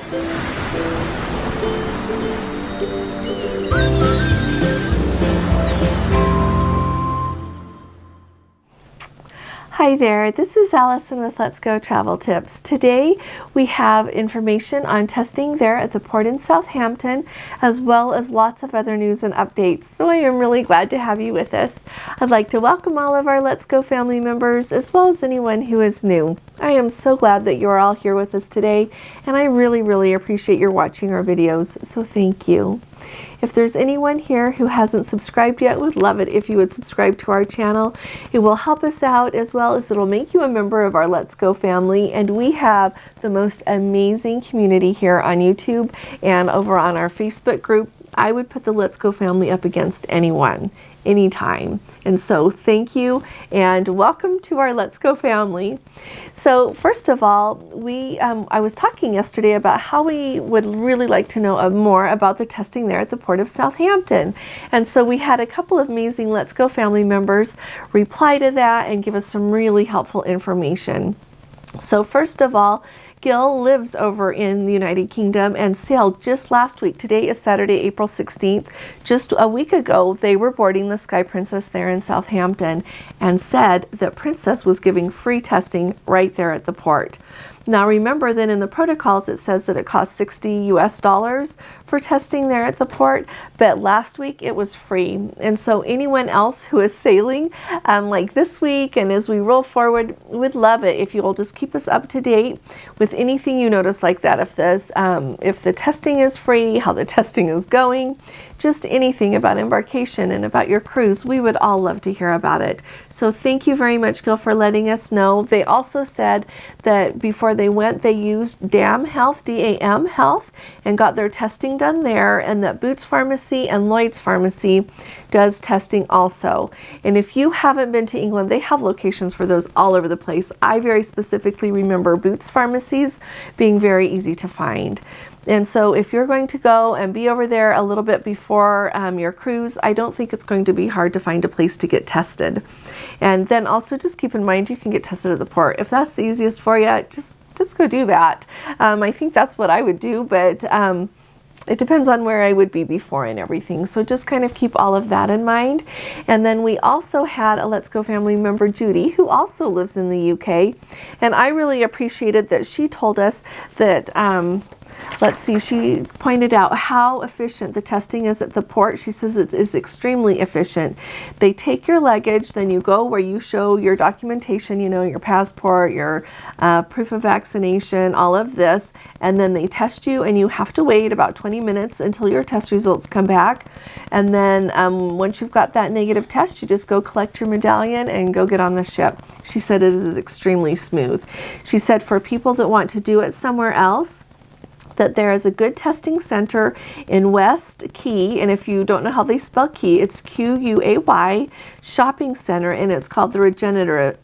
Hi there, this is Allison with Let's Go Travel Tips. Today we have information on testing there at the port in Southampton, as well as lots of other news and updates. So I am really glad to have you with us. I'd like to welcome all of our Let's Go family members, as well as anyone who is new. I am so glad that you're all here with us today, and I really appreciate your watching our videos, so thank you. If there's anyone here who hasn't subscribed yet, would love it if you would subscribe to our channel. It will help us out, as well as it'll make you a member of our Let's Go family. And we have the most amazing community here on YouTube and over on our Facebook group. I would put the Let's Go family up against anyone, anytime. And so thank you and welcome to our Let's Go family. So first of all, I was talking yesterday about how we would really like to know more about the testing there at the Port of Southampton. And so we had a couple of amazing Let's Go family members reply to that and give us some really helpful information. So first of all, Gil lives over in the United Kingdom and sailed just last week. Today is Saturday, April 16th. Just a week ago, they were boarding the Sky Princess there in Southampton and said that Princess was giving free testing right there at the port. Now remember that in the protocols it says that it costs $60 US for testing there at the port, but last week it was free. And so anyone else who is sailing like this week and as we roll forward, would love it if you will just keep us up to date with anything you notice like that. If the testing is free, how the testing is going, just anything about embarkation and about your cruise, we would all love to hear about it. So thank you very much, Gil, for letting us know. They also said that before they went, they used DAM Health, D-A-M Health, and got their testing done there, and that Boots Pharmacy and Lloyd's Pharmacy does testing also. And if you haven't been to England, they have locations for those all over the place. I very specifically remember Boots Pharmacies being very easy to find. And so if you're going to go and be over there a little bit before your cruise, I don't think it's going to be hard to find a place to get tested. And then also just keep in mind you can get tested at the port. If that's the easiest for you, just go do that. I think that's what I would do, but it depends on where I would be before and everything. So just kind of keep all of that in mind. And then we also had a Let's Go family member, Judy, who also lives in the UK. And I really appreciated that she told us that let's see, she pointed out how efficient the testing is at the port. She says it is extremely efficient. They take your luggage, then you go where you show your documentation, you know, your passport, your proof of vaccination, all of this, and then they test you, and you have to wait about 20 minutes until your test results come back. And then once you've got that negative test, you just go collect your medallion and go get on the ship. She said it is extremely smooth. She said for people that want to do it somewhere else, that there is a good testing center in West Quay, and if you don't know how they spell Quay, it's Q-U-A-Y, shopping center, and it's called the Regenerative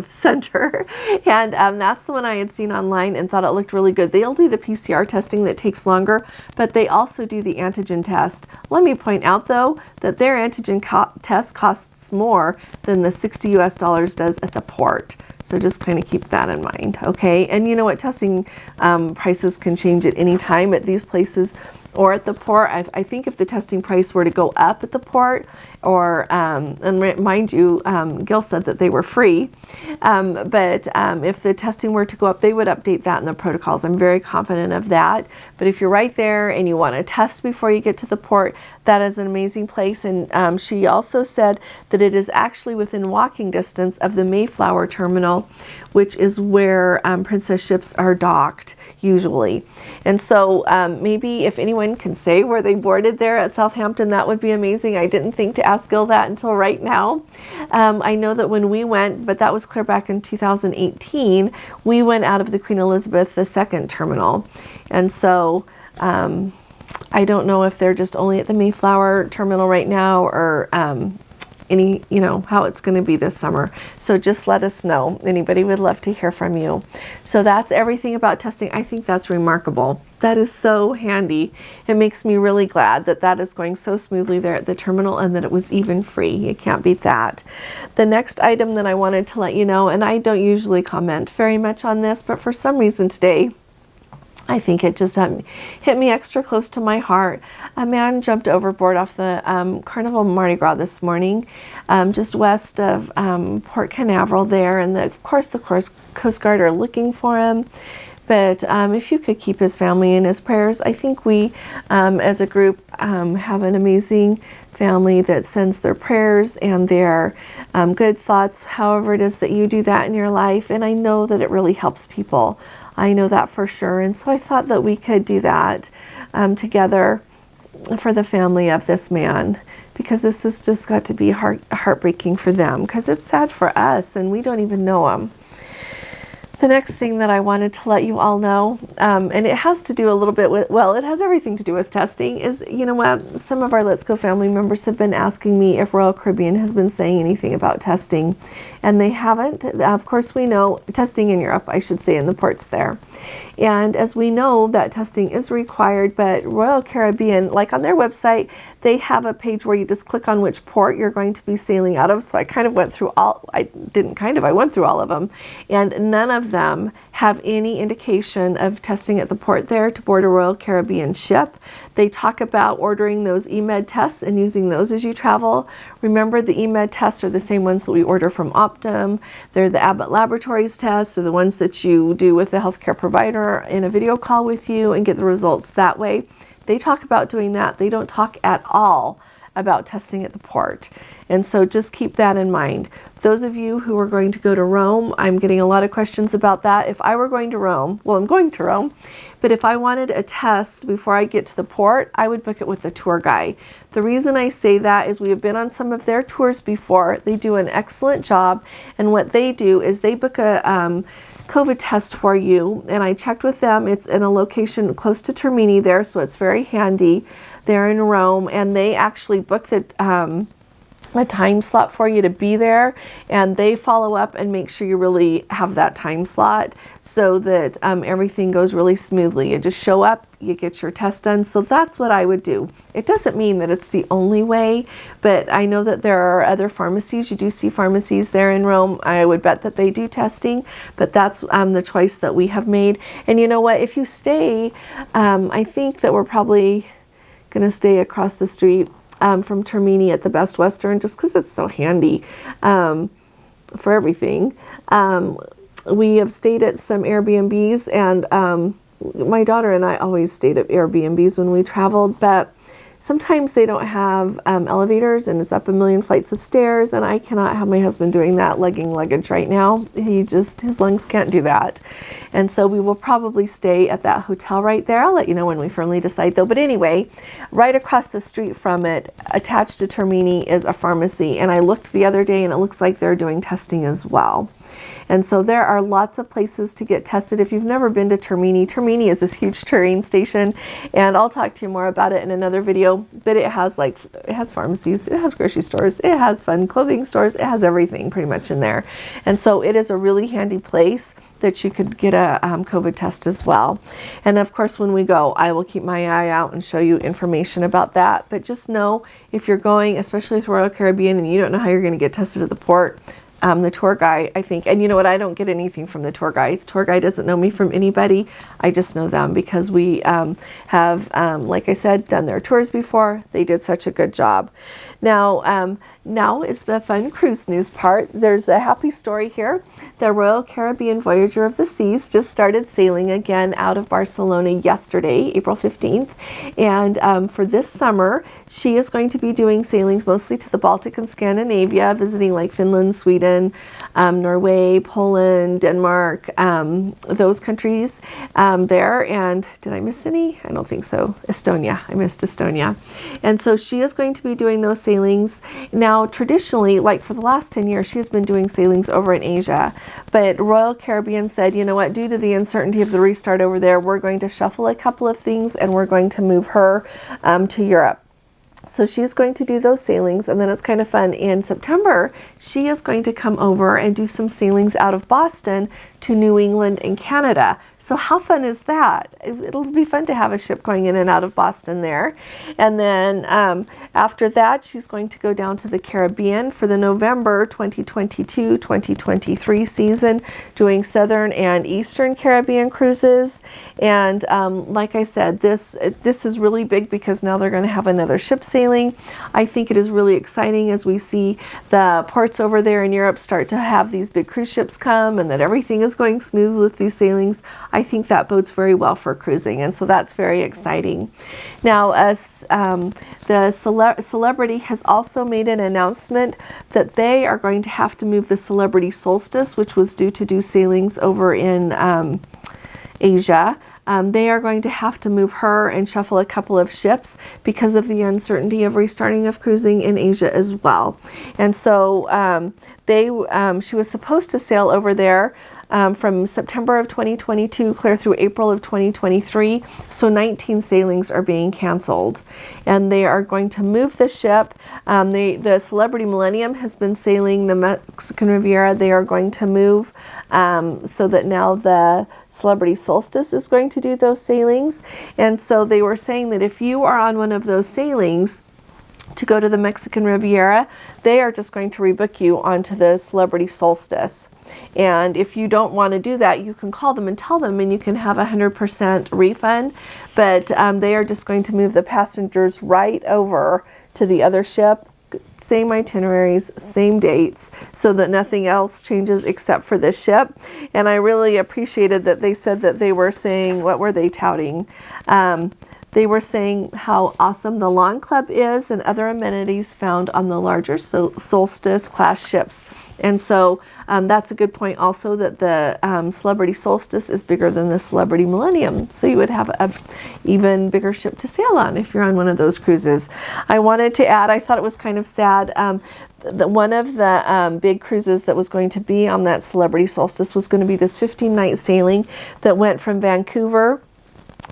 Center. And that's the one I had seen online and thought it looked really good. They'll do the PCR testing that takes longer, but they also do the antigen test. Let me point out though that their antigen test costs more than the $60 US does at the port. So just kind of keep that in mind, okay? And you know what, testing prices can change at any time at these places or at the port. I think if the testing price were to go up at the port, or and mind you, Gil said that they were free, but if the testing were to go up, they would update that in the protocols. I'm very confident of that. But if you're right there and you want to test before you get to the port, that is an amazing place. And she also said that it is actually within walking distance of the Mayflower terminal, which is where Princess ships are docked usually. And so maybe if anyone can say where they boarded there at Southampton, that would be amazing. I didn't think to ask Gil that until right now. I know that when we went, but that was clear back in 2018, we went out of the Queen Elizabeth II terminal. And so I don't know if they're just only at the Mayflower terminal right now, or any, you know, how it's going to be this summer. So just let us know. Anybody would love to hear from you. So that's everything about testing. I think that's remarkable. That is so handy. It makes me really glad that that is going so smoothly there at the terminal and that it was even free. You can't beat that. The next item that I wanted to let you know, and I don't usually comment very much on this, but for some reason today I think it just hit me extra close to my heart. A man jumped overboard off the Carnival Mardi Gras this morning, just west of Port Canaveral there, and of course the Coast Guard are looking for him. But if you could keep his family in his prayers, I think we as a group have an amazing family that sends their prayers and their good thoughts, however it is that you do that in your life. And I know that it really helps people. I know that for sure. And so I thought that we could do that together for the family of this man, because this has just got to be heartbreaking for them, because it's sad for us and we don't even know him. The next thing that I wanted to let you all know, and it has to do a little bit with, well, it has everything to do with testing, is, you know what, some of our Let's Go family members have been asking me if Royal Caribbean has been saying anything about testing, and they haven't. Of course, we know testing in Europe, I should say, in the ports there. And as we know, that testing is required, but Royal Caribbean, like on their website, they have a page where you just click on which port you're going to be sailing out of. So I kind of went through all, I went through all of them, and none of them have any indication of testing at the port there to board a Royal Caribbean ship. They talk about ordering those eMed tests and using those as you travel. Remember, the eMed tests are the same ones that we order from Optum. They're the Abbott Laboratories tests, or the ones that you do with the healthcare provider in a video call with you and get the results that way. They talk about doing that. They don't talk at all about testing at the port. And so just keep that in mind. Those of you who are going to go to Rome, I'm getting a lot of questions about that. If I were going to Rome, well, I'm going to Rome, but if I wanted a test before I get to the port, I would book it with the tour guide. The reason I say that is we have been on some of their tours before. They do an excellent job, and what they do is they book a COVID test for you, and I checked with them. It's in a location close to Termini there, so it's very handy. They're in Rome, and they actually book a time slot for you to be there, and they follow up and make sure you really have that time slot so that everything goes really smoothly. You just show up, you get your test done. So that's what I would do. It doesn't mean that it's the only way, but I know that there are other pharmacies. You do see pharmacies there in Rome. I would bet that they do testing, but that's the choice that we have made. And you know what, if you stay, I think that we're probably going to stay across the street from Termini at the Best Western, just because it's so handy for everything. We have stayed at some Airbnbs, and my daughter and I always stayed at Airbnbs when we traveled, but sometimes they don't have elevators, and it's up a million flights of stairs, and I cannot have my husband doing that, lugging luggage right now. His lungs can't do that. And so we will probably stay at that hotel right there. I'll let you know when we firmly decide though. But anyway, right across the street from it, attached to Termini, is a pharmacy. And I looked the other day, and it looks like they're doing testing as well. And so there are lots of places to get tested. If you've never been to Termini, Termini is this huge touring station, and I'll talk to you more about it in another video, but it has pharmacies, it has grocery stores, it has fun clothing stores, it has everything pretty much in there. And so it is a really handy place that you could get a COVID test as well. And of course, when we go, I will keep my eye out and show you information about that. But just know, if you're going, especially with Royal Caribbean, and you don't know how you're going to get tested at the port, the tour guide, I think, and you know what, I don't get anything from the tour guide. The tour guide doesn't know me from anybody. I just know them because we have, like I said, done their tours before. They did such a good job. Now is the fun cruise news part. There's a happy story here. The Royal Caribbean Voyager of the Seas just started sailing again out of Barcelona yesterday, April 15th. And for this summer, she is going to be doing sailings mostly to the Baltic and Scandinavia, visiting like Finland, Sweden, Norway, Poland, Denmark, those countries there. And did I miss any? I don't think so. Estonia. I missed Estonia. And so she is going to be doing those sailings. Now, traditionally, like for the last 10 years, she has been doing sailings over in Asia. But Royal Caribbean said, you know what, due to the uncertainty of the restart over there, we're going to shuffle a couple of things, and we're going to move her to Europe. So she's going to do those sailings, and then it's kind of fun. In September, she is going to come over and do some sailings out of Boston to New England and Canada. So how fun is that? It'll be fun to have a ship going in and out of Boston there. And then after that, she's going to go down to the Caribbean for the November 2022-2023 season, doing Southern and Eastern Caribbean cruises. And like I said, this is really big because now they're going to have another ship sailing. I think it is really exciting as we see the ports over there in Europe start to have these big cruise ships come, and that everything is going smooth with these sailings. I think that bodes very well for cruising, and so that's very exciting. Now, the Celebrity has also made an announcement that they are going to have to move the Celebrity Solstice, which was due to do sailings over in Asia. They are going to have to move her and shuffle a couple of ships because of the uncertainty of restarting of cruising in Asia as well. And so she was supposed to sail over there from September of 2022 clear through April of 2023. So 19 sailings are being canceled, and they are going to move the ship. The Celebrity Millennium has been sailing the Mexican Riviera. They are going to move so that now the Celebrity Solstice is going to do those sailings. And so they were saying that if you are on one of those sailings to go to the Mexican Riviera, they are just going to rebook you onto the Celebrity Solstice. And if you don't want to do that, you can call them and tell them, and you can have 100% refund. But they are just going to move the passengers right over to the other ship. Same itineraries, same dates, so that nothing else changes except for this ship. And I really appreciated that they said that they were saying, what were they touting? They were saying how awesome the Lawn Club is and other amenities found on the larger Solstice class ships. And so that's a good point also, that the Celebrity Solstice is bigger than the Celebrity Millennium. So you would have an even bigger ship to sail on if you're on one of those cruises. I wanted to add, I thought it was kind of sad, that one of the big cruises that was going to be on that Celebrity Solstice was going to be this 15-night sailing that went from Vancouver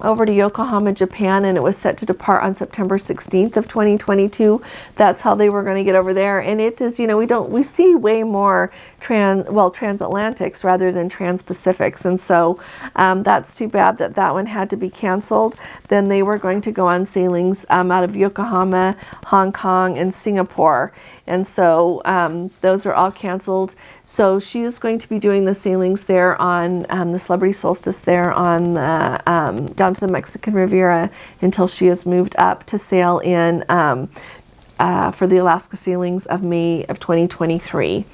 over to Yokohama, Japan, and it was set to depart on September 16th of 2022. That's how they were going to get over there. And it is, we see way more transatlantics rather than trans-Pacifics. And so that's too bad that one had to be canceled. Then they were going to go on sailings out of Yokohama, Hong Kong, and Singapore. And so those are all canceled. So she is going to be doing the sailings there on the Celebrity Solstice there on the, down to the Mexican Riviera until she is moved up to sail in for the Alaska sailings of May of 2023.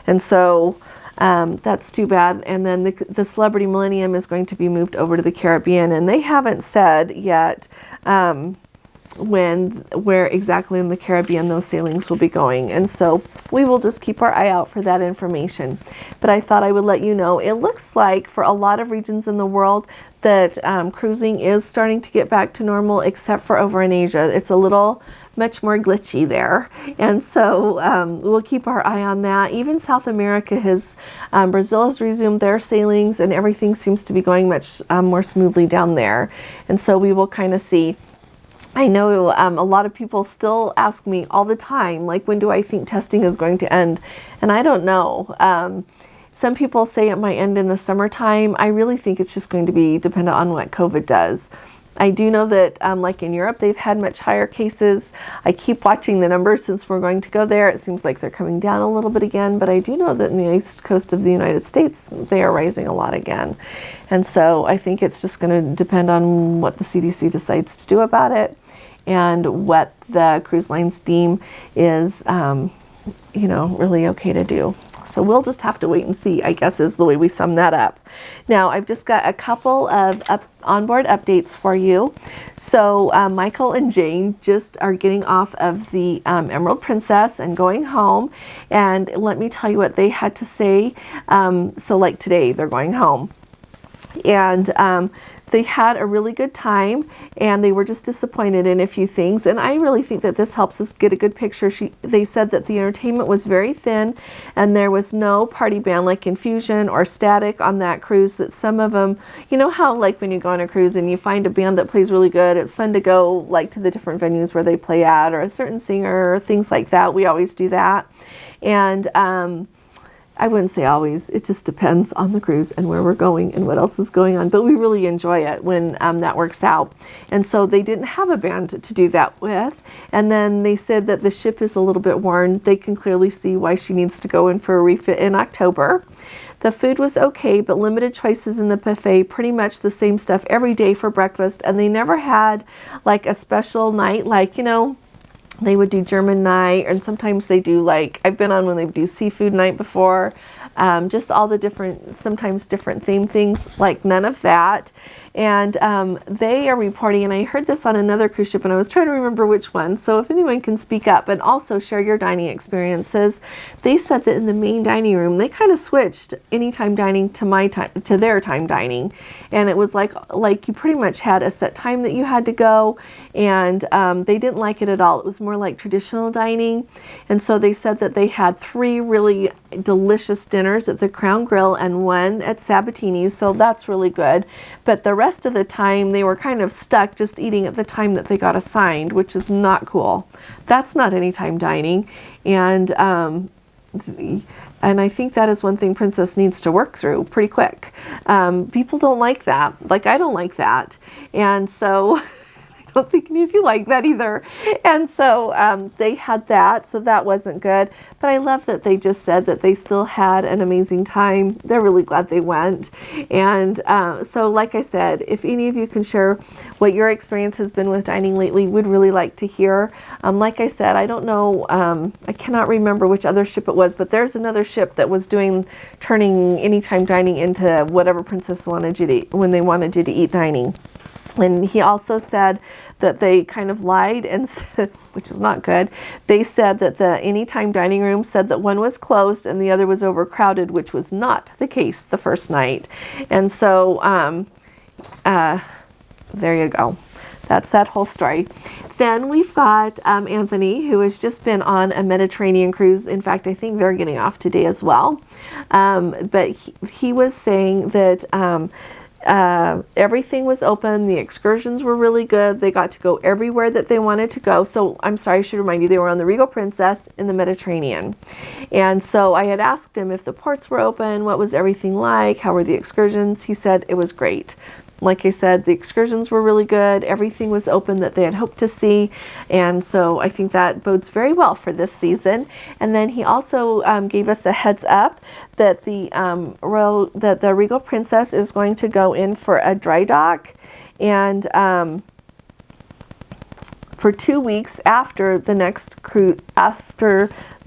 And so that's too bad. And then the Celebrity Millennium is going to be moved over to the Caribbean, and they haven't said yet where exactly in the Caribbean those sailings will be going. And so we will just keep our eye out for that information. But I thought I would let you know, it looks like for a lot of regions in the world that cruising is starting to get back to normal, except for over in Asia. It's a little much more glitchy there. And so we'll keep our eye on that. Even South America Brazil has resumed their sailings, and everything seems to be going much more smoothly down there. And so we will kind of see. I know a lot of people still ask me all the time, like, when do I think testing is going to end? And I don't know. Some people say it might end in the summertime. I really think it's just going to be dependent on what COVID does. I do know that, like in Europe, they've had much higher cases. I keep watching the numbers since we're going to go there. It seems like they're coming down a little bit again, but I do know that in the east coast of the United States, they are rising a lot again. And so I think it's just going to depend on what the CDC decides to do about it and what the cruise lines deem is, really okay to do. So we'll just have to wait and see, I guess, is the way we sum that up. Now, I've just got a couple of onboard updates for you. So Michael and Jane just are getting off of the Emerald Princess and going home. And let me tell you what they had to say. So like today, they're going home. And they had a really good time, and they were just disappointed in a few things. And I really think that this helps us get a good picture. They said that the entertainment was very thin, and there was no party band like Infusion or Static on that cruise. That some of them, you know how like when you go on a cruise and you find a band that plays really good, it's fun to go like to the different venues where they play at, or a certain singer, or things like that. We always do that. And I wouldn't say always, it just depends on the cruise and where we're going and what else is going on, but we really enjoy it when that works out. And so they didn't have a band to do that with, and then they said that the ship is a little bit worn. They can clearly see why she needs to go in for a refit in October. The food was okay, but limited choices in the buffet, pretty much the same stuff every day for breakfast, and they never had like a special night, like, you know, they would do German night, and sometimes they do, like, I've been on when they do seafood night before, just all the different, sometimes different theme things, like none of that. And they are reporting, and I heard this on another cruise ship, and I was trying to remember which one, so if anyone can speak up and also share your dining experiences. They said that in the main dining room, they kind of switched anytime dining to their time dining, and it was like you pretty much had a set time that you had to go, and they didn't like it at all. It was more like traditional dining. And so they said that they had 3 really delicious dinners at the Crown Grill and 1 at Sabatini's, so that's really good. But the rest of the time they were kind of stuck just eating at the time that they got assigned, which is not cool. That's not anytime dining. And I think that is one thing Princess needs to work through pretty quick. People don't like that. Like, I don't like that. And so I don't think any of you like that either. And so they had that, so that wasn't good. But I love that they just said that they still had an amazing time. They're really glad they went. And so like I said, if any of you can share what your experience has been with dining lately, we'd really like to hear. Like I said, I don't know, I cannot remember which other ship it was, but there's another ship that was turning anytime dining into whatever Princess wanted you to eat, when they wanted you to eat dining. And he also said that they kind of lied and said, which is not good. They said that the anytime dining room said that one was closed and the other was overcrowded, which was not the case the first night. And so there you go. That's that whole story. Then we've got Anthony, who has just been on a Mediterranean cruise. In fact, I think they're getting off today as well. But he was saying that everything was open. The excursions were really good. They got to go everywhere that they wanted to go. So I'm sorry, I should remind you, they were on the Regal Princess in the Mediterranean. And so I had asked him if the ports were open, what was everything like, how were the excursions? He said it was great. Like I said, the excursions were really good. Everything was open that they had hoped to see. And so I think that bodes very well for this season. And then he also gave us a heads up that the Regal Princess is going to go in for a dry dock, and for 2 weeks after the next cruise,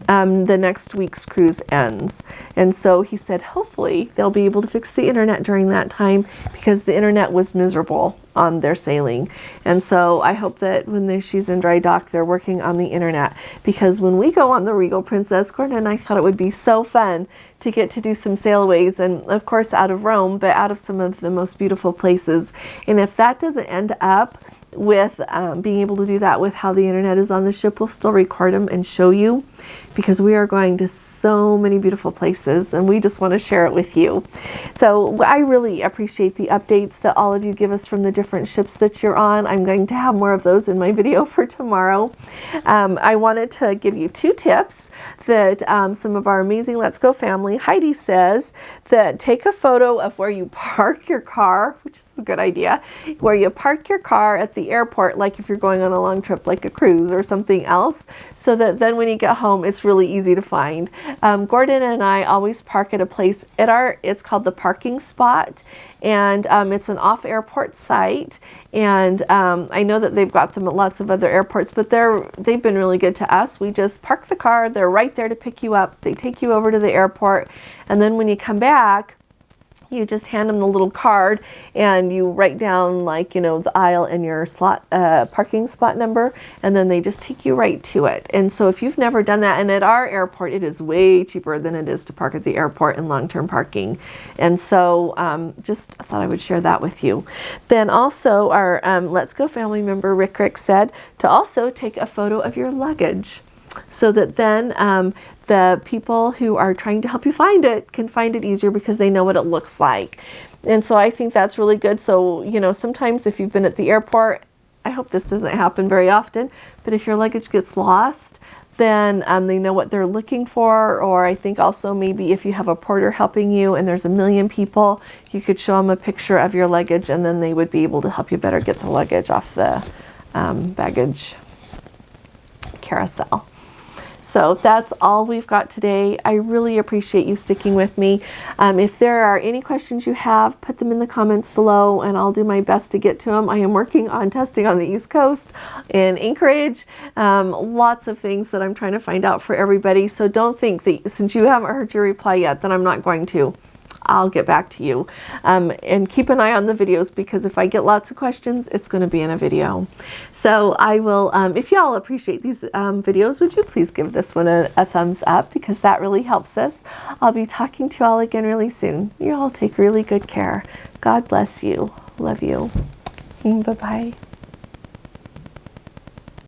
the next week's cruise ends. And so he said hopefully they'll be able to fix the internet during that time, because the internet was miserable on their sailing. And so I hope that when she's in dry dock, they're working on the internet, because when we go on the Regal Princess, Gordon and I thought it would be so fun to get to do some sailways, and of course out of Rome, but out of some of the most beautiful places. And if that doesn't end up with being able to do that with how the internet is on the ship, we'll still record them and show you, because we are going to so many beautiful places and we just want to share it with you. So I really appreciate the updates that all of you give us from the different ships that you're on. I'm going to have more of those in my video for tomorrow. I wanted to give you 2 tips that some of our amazing Let's Go family, Heidi says that take a photo of where you park your car, which is a good idea, where you park your car at the airport, like if you're going on a long trip like a cruise or something else, so that then when you get home it's really easy to find. Gordon and I always park at a place it's called the Parking Spot, and it's an off-airport site, and I know that they've got them at lots of other airports, but they've been really good to us. We just park the car, they're right there to pick you up, they take you over to the airport, and then when you come back, you just hand them the little card and you write down, like, you know, the aisle and your slot parking spot number, and then they just take you right to it. And so if you've never done that, and at our airport it is way cheaper than it is to park at the airport in long-term parking. And so just thought I would share that with you. Then also our Let's Go family member Rick said to also take a photo of your luggage, so that then the people who are trying to help you find it can find it easier because they know what it looks like. And so I think that's really good. So, you know, sometimes if you've been at the airport, I hope this doesn't happen very often, but if your luggage gets lost, then they know what they're looking for. Or I think also maybe if you have a porter helping you and there's a million people, you could show them a picture of your luggage, and then they would be able to help you better get the luggage off the baggage carousel. So that's all we've got today. I really appreciate you sticking with me. If there are any questions you have, put them in the comments below and I'll do my best to get to them. I am working on testing on the East Coast in Anchorage. Lots of things that I'm trying to find out for everybody. So don't think that since you haven't heard your reply yet that I'm not going to. I'll get back to you. And keep an eye on the videos, because if I get lots of questions, it's going to be in a video. So I will, if y'all appreciate these videos, would you please give this one a thumbs up, because that really helps us. I'll be talking to you all again really soon. You all take really good care. God bless you. Love you. Bye-bye.